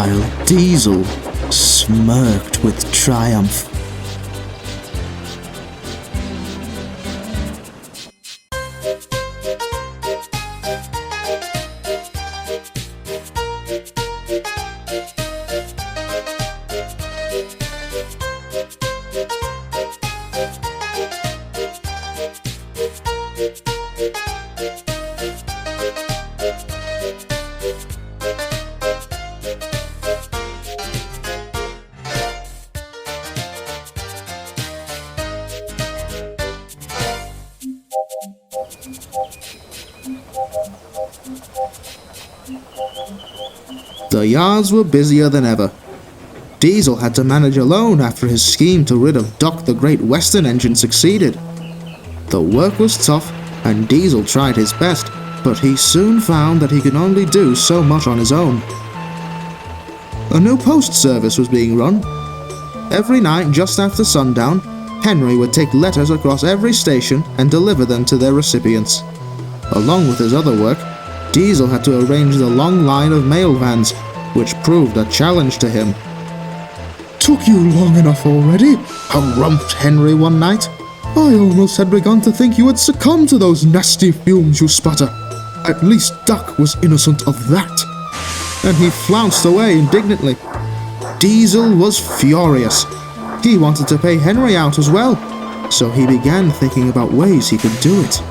while Diesel smirked with triumph. The yards were busier than ever. Diesel had to manage alone after his scheme to rid of Doc the Great Western engine succeeded. The work was tough, and Diesel tried his best, but he soon found that he could only do so much on his own. A new post service was being run. Every night, just after sundown, Henry would take letters across every station and deliver them to their recipients. Along with his other work, Diesel had to arrange the long line of mail vans, which proved a challenge to him. "Took you long enough already?" harumphed Henry one night. "I almost had begun to think you had succumbed to those nasty fumes you sputter. At least Duck was innocent of that." And he flounced away indignantly. Diesel was furious. He wanted to pay Henry out as well, so he began thinking about ways he could do it.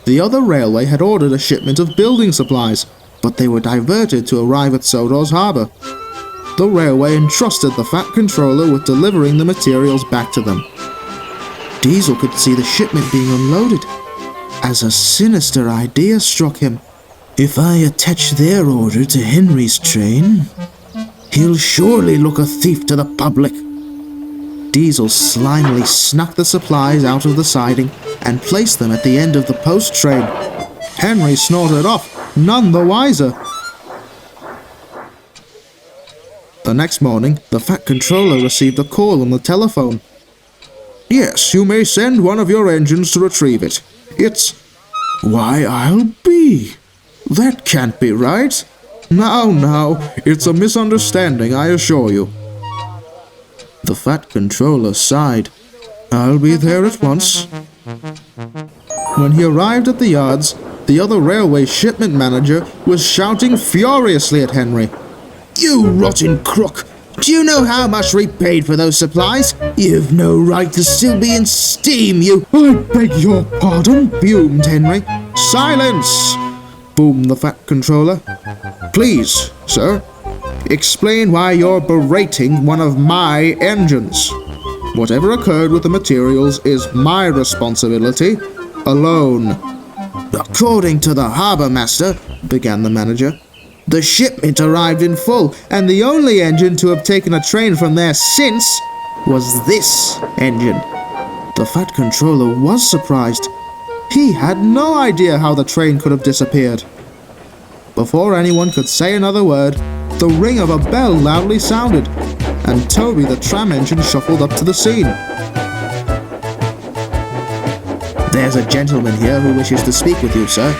The other railway had ordered a shipment of building supplies, but they were diverted to arrive at Sodor's harbour. The railway entrusted the Fat Controller with delivering the materials back to them. Diesel could see the shipment being unloaded, as a sinister idea struck him. If I attach their order to Henry's train, he'll surely look a thief to the public. Diesel slimily snuck the supplies out of the siding and placed them at the end of the post train. Henry snorted off, none the wiser. The next morning, the Fat Controller received a call on the telephone. "Yes, you may send one of your engines to retrieve it. It's... Why, I'll be... That can't be right. Now, it's a misunderstanding, I assure you." The Fat Controller sighed. "I'll be there at once." When he arrived at the yards, the other railway shipment manager was shouting furiously at Henry. "You rotten crook! Do you know how much we paid for those supplies? You've no right to still be in steam, you—" "I beg your pardon," fumed Henry. "Silence!" boomed the Fat Controller. "Please, sir, explain why you're berating one of my engines. Whatever occurred with the materials is my responsibility, alone." "According to the harbour master," began the manager, "the shipment arrived in full, and the only engine to have taken a train from there since was this engine." The Fat Controller was surprised. He had no idea how the train could have disappeared. Before anyone could say another word, the ring of a bell loudly sounded, and Toby the tram engine shuffled up to the scene. "There's a gentleman here who wishes to speak with you, sir."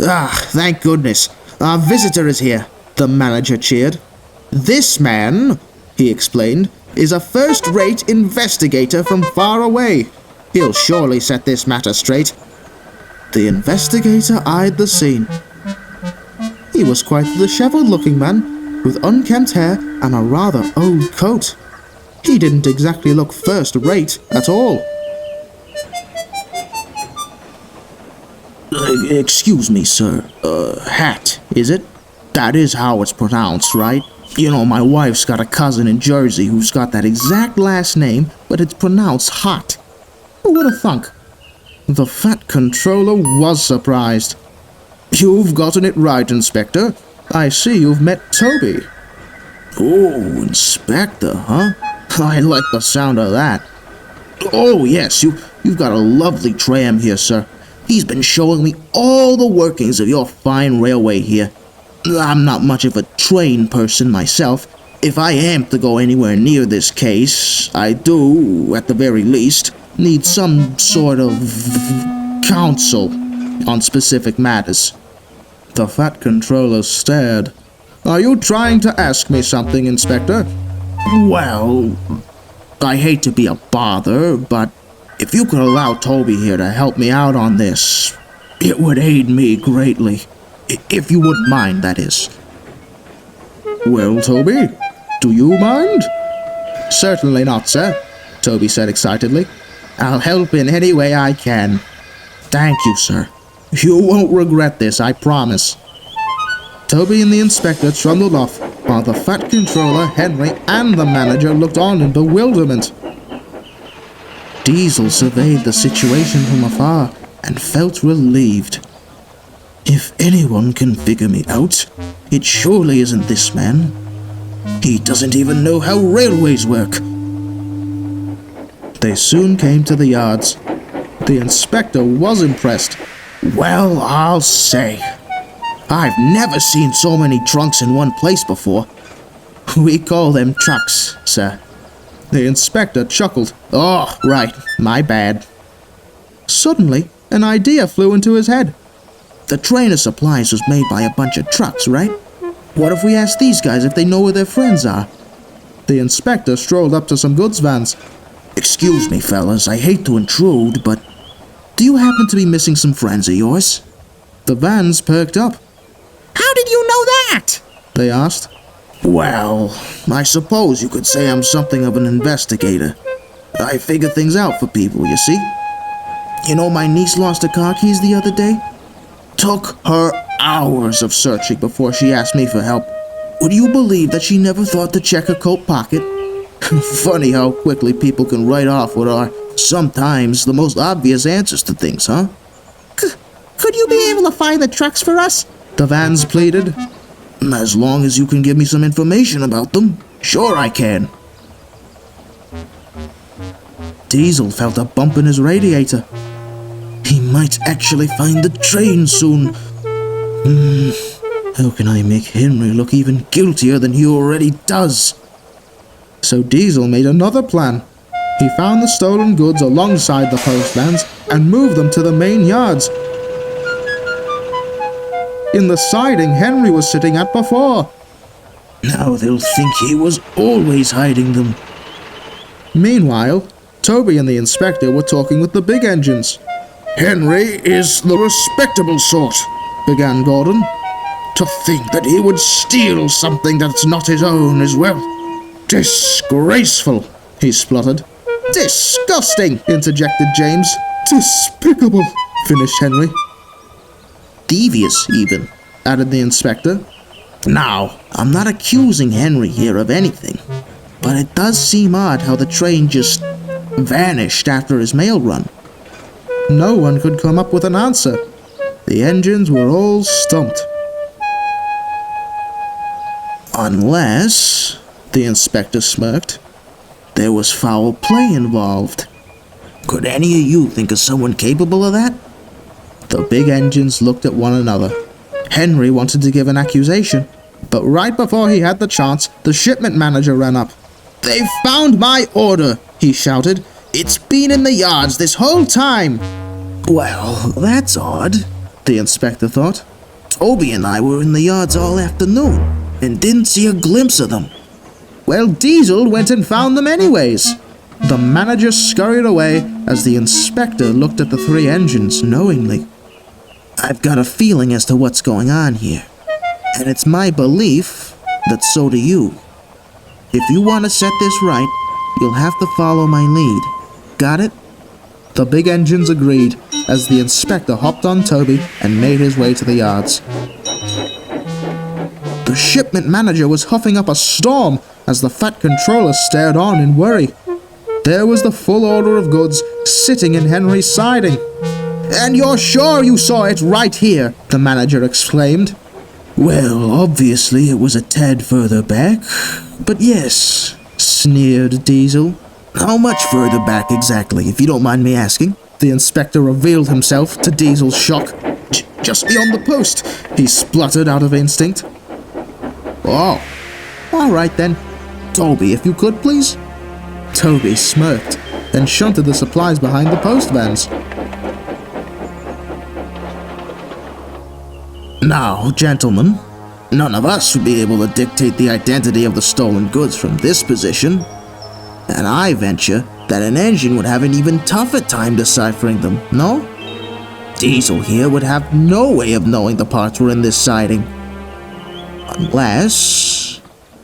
"Ah, thank goodness. Our visitor is here," the manager cheered. "This man," he explained, "is a first-rate investigator from far away. He'll surely set this matter straight." The investigator eyed the scene. He was quite a disheveled-looking man, with unkempt hair and a rather old coat. He didn't exactly look first-rate at all. "Excuse me, sir. Hat, is it? That is how it's pronounced, right? You know, my wife's got a cousin in Jersey who's got that exact last name, but it's pronounced Hot. Who would have thunk?" The Fat Controller was surprised. "You've gotten it right, Inspector. I see you've met Toby." "Oh, Inspector, huh? I like the sound of that. Oh, yes, you've got a lovely tram here, sir. He's been showing me all the workings of your fine railway here. I'm not much of a train person myself. If I am to go anywhere near this case, I do, at the very least, need some sort of counsel." on specific matters. The Fat Controller stared. Are you trying to ask me something, Inspector? Well, I hate to be a bother, but if you could allow Toby here to help me out on this, it would aid me greatly. If you wouldn't mind, that is. Well, Toby, do you mind? Certainly not, sir, Toby said excitedly. I'll help in any way I can. Thank you, sir. You won't regret this, I promise. Toby and the inspector trundled off, while the Fat Controller, Henry, and the manager looked on in bewilderment. Diesel surveyed the situation from afar and felt relieved. If anyone can figure me out, it surely isn't this man. He doesn't even know how railways work. They soon came to the yards. The inspector was impressed. Well, I'll say, I've never seen so many trunks in one place before. We call them trucks, sir. The inspector chuckled. Oh, right, my bad. Suddenly, an idea flew into his head. The train of supplies was made by a bunch of trucks, right? What if we ask these guys if they know where their friends are? The inspector strolled up to some goods vans. Excuse me, fellas, I hate to intrude, but do you happen to be missing some friends of yours? The vans perked up. How did you know that? They asked. Well, I suppose you could say I'm something of an investigator. I figure things out for people, you see? You know, my niece lost her car keys the other day? Took her hours of searching before she asked me for help. Would you believe that she never thought to check her coat pocket? Funny how quickly people can write off what are sometimes the most obvious answers to things, huh? Could you be able to find the trucks for us? The vans pleaded. As long as you can give me some information about them, sure I can. Diesel felt a bump in his radiator. He might actually find the train soon. How can I make Henry look even guiltier than he already does? So Diesel made another plan. He found the stolen goods alongside the post vans and moved them to the main yards. In the siding Henry was sitting at before. Now they'll think he was always hiding them. Meanwhile, Toby and the inspector were talking with the big engines. Henry is the respectable sort, began Gordon. To think that he would steal something that's not his own as well. Disgraceful, he spluttered. Disgusting, interjected James. Despicable, finished Henry. Devious, even, added the inspector. Now, I'm not accusing Henry here of anything, but it does seem odd how the train just vanished after his mail run. No one could come up with an answer. The engines were all stumped. Unless, the inspector smirked, there was foul play involved. Could any of you think of someone capable of that? The big engines looked at one another. Henry wanted to give an accusation, but right before he had the chance, the shipment manager ran up. They've found my order, he shouted. It's been in the yards this whole time. Well, that's odd, the inspector thought. Toby and I were in the yards all afternoon and didn't see a glimpse of them. Well, Diesel went and found them anyways. The manager scurried away as the inspector looked at the three engines knowingly. I've got a feeling as to what's going on here, and it's my belief that so do you. If you want to set this right, you'll have to follow my lead. Got it? The big engines agreed as the inspector hopped on Toby and made his way to the yards. The shipment manager was huffing up a storm as the Fat Controller stared on in worry. There was the full order of goods sitting in Henry's siding. And you're sure you saw it right here? The manager exclaimed. Well, obviously it was a tad further back, but yes, sneered Diesel. How much further back exactly, if you don't mind me asking? The inspector revealed himself to Diesel's shock. Just beyond the post, he spluttered out of instinct. Oh, all right then. Toby, if you could, please. Toby smirked, then shunted the supplies behind the post vans. Now, gentlemen, none of us would be able to dictate the identity of the stolen goods from this position, and I venture that an engine would have an even tougher time deciphering them, no? Diesel here would have no way of knowing the parts were in this siding. Unless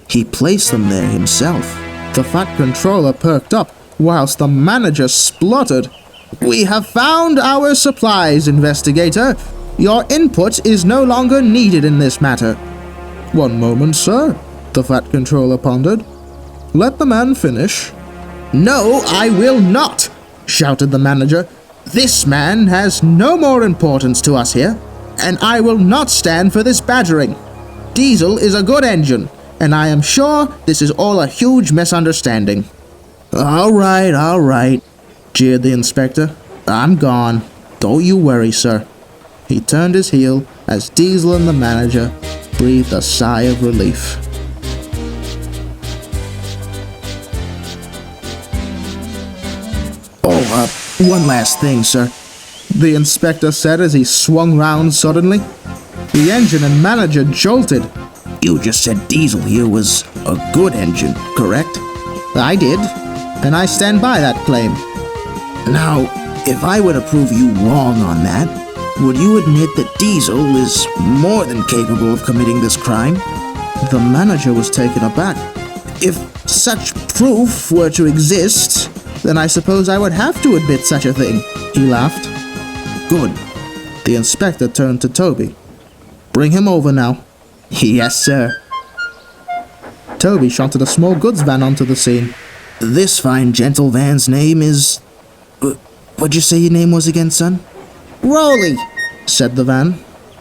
he placed them there himself. The Fat Controller perked up, whilst the manager spluttered. "We have found our supplies, investigator. Your input is no longer needed in this matter." "One moment, sir," the Fat Controller pondered. "Let the man finish." "No, I will not!" shouted the manager. "This man has no more importance to us here, and I will not stand for this badgering. Diesel is a good engine, and I am sure this is all a huge misunderstanding." All right, jeered the inspector. "I'm gone. Don't you worry, sir." He turned his heel as Diesel and the manager breathed a sigh of relief. Oh, one last thing, sir, the inspector said as he swung round suddenly. The engine and manager jolted. "You just said Diesel here was a good engine, correct?" "I did, and I stand by that claim." "Now, if I were to prove you wrong on that, would you admit that Diesel is more than capable of committing this crime?" The manager was taken aback. "If such proof were to exist, then I suppose I would have to admit such a thing," he laughed. "Good." The inspector turned to Toby. "Bring him over now." "Yes, sir." Toby shunted a small goods van onto the scene. "This fine gentle van's name is... What'd you say your name was again, son?" "Rolly," said the van.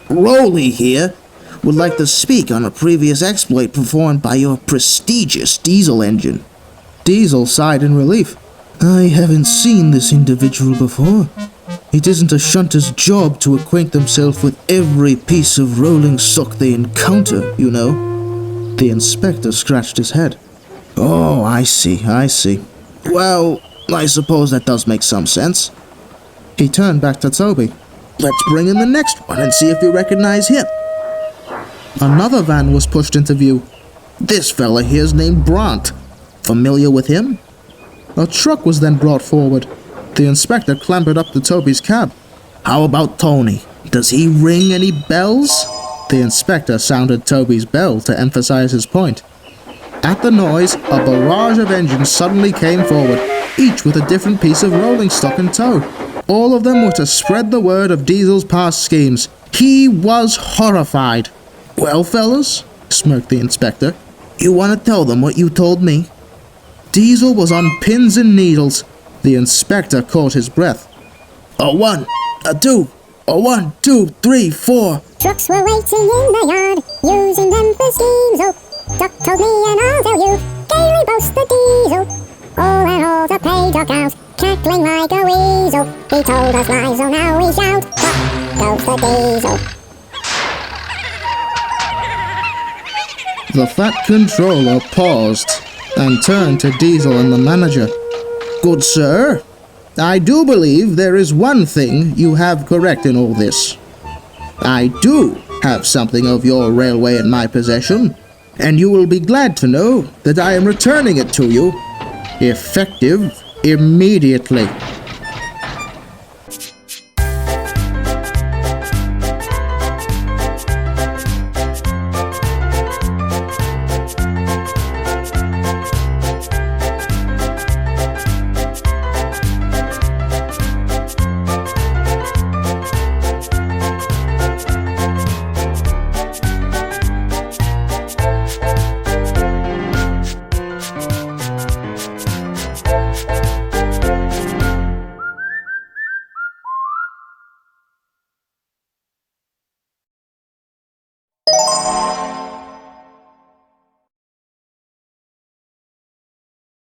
"Rolly here would like to speak on a previous exploit performed by your prestigious diesel engine." Diesel sighed in relief. "I haven't seen this individual before. It isn't a shunter's job to acquaint themselves with every piece of rolling stock they encounter, you know." The inspector scratched his head. "Oh, I see. Well, I suppose that does make some sense." He turned back to Toby. "Let's bring in the next one and see if you recognize him." Another van was pushed into view. "This fella here's named Brant. Familiar with him?" A truck was then brought forward. The inspector clambered up to Toby's cab. "How about Tony? Does he ring any bells?" The inspector sounded Toby's bell to emphasize his point. At the noise, a barrage of engines suddenly came forward, each with a different piece of rolling stock in tow. All of them were to spread the word of Diesel's past schemes. He was horrified. "Well, fellas," smirked the inspector, "you want to tell them what you told me?" Diesel was on pins and needles. The inspector caught his breath. "A 1, a 2, a 1, 2, 3, 4. Trucks were waiting in the yard, using them for schemes. Oh, Doc told me and I'll tell you, gaily boasts the Diesel. All that all the pay dog out, cackling like a weasel. He told us lies, so now we shout, Doc goes the Diesel." The Fat Controller paused and turned to Diesel and the manager. "Good sir, I do believe there is one thing you have correct in all this. I do have something of your railway in my possession, and you will be glad to know that I am returning it to you, effective immediately."